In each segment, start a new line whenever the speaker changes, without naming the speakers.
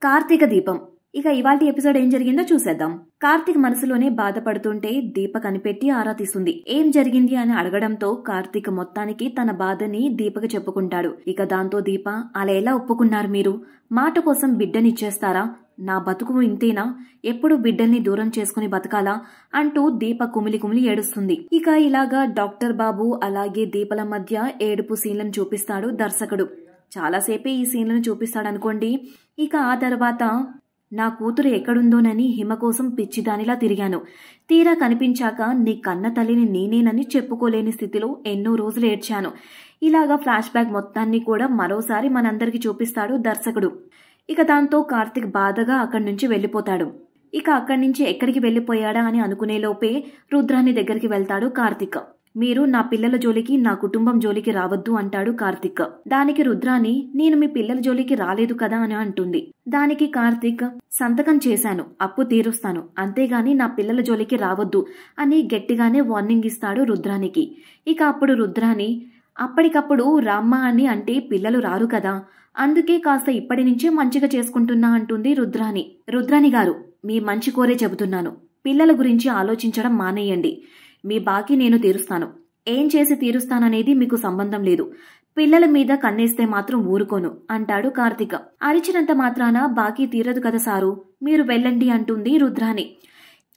కార్తీక దీపం. ఇక ఇవాల్టి ఎపిసోడ్ ఏం జరిగిందో చూసేద్దాం. కార్తీక్ మనసులోనే బాధపడుతుంటే దీప కనిపెట్టి ఆరా తీస్తుంది. ఏం జరిగింది అని అడగడంతో కార్తీక్ మొత్తానికి తన బాధని దీపకు చెప్పుకుంటాడు. ఇక దాంతో దీప, అలా ఎలా ఒప్పుకున్నారు మీరు? మాట కోసం బిడ్డనిచ్చేస్తారా? నా బతుకు ఇంతేనా? ఎప్పుడు బిడ్డల్ని దూరం చేసుకుని బతకాలా అంటూ దీప కుమిలి కుమిలి ఏడుస్తుంది. ఇక ఇలాగా డాక్టర్ బాబు అలాగే దీపల మధ్య ఏడుపు సీన్లను చూపిస్తాడు దర్శకుడు. చాలాసేపే ఈ సీన్లను చూపిస్తాడనుకోండి. ఇక ఆ తర్వాత, నా కూతురు ఎక్కడుందోనని హిమ కోసం పిచ్చిదానిలా తిరిగాను. తీరా కనిపించాక నీ కన్న తల్లిని నేనేనని చెప్పుకోలేని స్థితిలో ఎన్నో రోజులు ఏడ్చాను. ఇలాగా ఫ్లాష్ బ్యాక్ మొత్తాన్ని కూడా మరోసారి మనందరికి చూపిస్తాడు దర్శకుడు. ఇక దాంతో కార్తీక్ బాధగా అక్కడి నుంచి వెళ్లిపోతాడు. ఇక అక్కడి నుంచి ఎక్కడికి వెళ్లిపోయాడా అని అనుకునేలోపే రుద్రాని దగ్గరికి వెళ్తాడు కార్తీక్. మీరు నా పిల్లల జోలికి, నా కుటుంబం జోలికి రావద్దు అంటాడు కార్తీక్. దానికి రుద్రాని, నేను మీ పిల్లల జోలికి రాలేదు కదా అని అంటుంది. దానికి కార్తీక్, సంతకం చేశాను, అప్పు తీరుస్తాను, అంతేగాని నా పిల్లల జోలికి రావద్దు అని గట్టిగానే వార్నింగ్ ఇస్తాడు రుద్రానికి. ఇక అప్పుడు రుద్రాని, అప్పటికప్పుడు రామ్మ అని అంటే పిల్లలు రారు కదా, అందుకే కాస్త ఇప్పటి నుంచే మంచిగా చేసుకుంటున్నా అంటుంది రుద్రాని. రుద్రాని గారు, మీ మంచి కోరే చెబుతున్నాను, పిల్లల గురించి ఆలోచించడం మానేయండి. మీ బాకీ నేను తీరుస్తాను. ఏం చేసి తీరుస్తాననేది మీకు సంబంధం లేదు. పిల్లల మీద కన్నేస్తే మాత్రం ఊరుకోను అంటాడు కార్తీక్. అరిచినంత మాత్రాన బాకీ తీరదు కదా సారు, మీరు వెళ్ళండి అంటుంది రుద్రాని.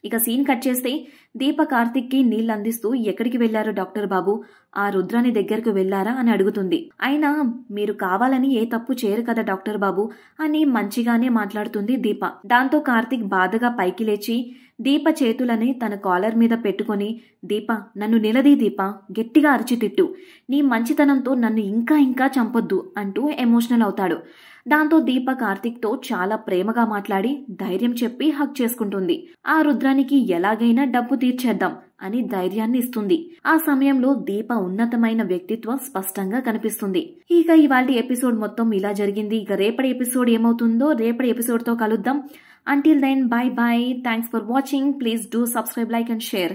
ఇక సీన్ కట్ చేస్తే దీప కార్తీక్ కి నీళ్లందిస్తూ, ఎక్కడికి వెళ్లారు డాక్టర్ బాబు? ఆ రుద్రాని దగ్గరకు వెళ్లారా అని అడుగుతుంది. అయినా మీరు కావాలని ఏ తప్పు చేయరు కదా డాక్టర్ బాబు అని మంచిగానే మాట్లాడుతుంది దీప. దాంతో కార్తీక్ బాధగా పైకి లేచి దీప చేతులని తన కాలర్ మీద పెట్టుకుని, దీప నన్ను నిలదీ దీప, గట్టిగా అరిచి తిట్టు, నీ మంచితనంతో నన్ను ఇంకా ఇంకా చంపొద్దు అంటూ ఎమోషనల్ అవుతాడు. దాంతో దీప కార్తీక్ తో చాలా ప్రేమగా మాట్లాడి ధైర్యం చెప్పి హక్ చేసుకుంటుంది. ఆ రుద్రానికి ఎలాగైనా డబ్బు తీర్చేద్దాం అని ధైర్యాన్ని ఇస్తుంది. ఆ సమయంలో దీప ఉన్నతమైన వ్యక్తిత్వం స్పష్టంగా కనిపిస్తుంది. ఇక ఇవాల్టి ఎపిసోడ్ మొత్తం ఇలా జరిగింది. ఇక రేపటి ఎపిసోడ్ ఏమవుతుందో రేపటి ఎపిసోడ్ తో కలుద్దాం. Until then, bye bye. Thanks for watching. Please do subscribe, like and share.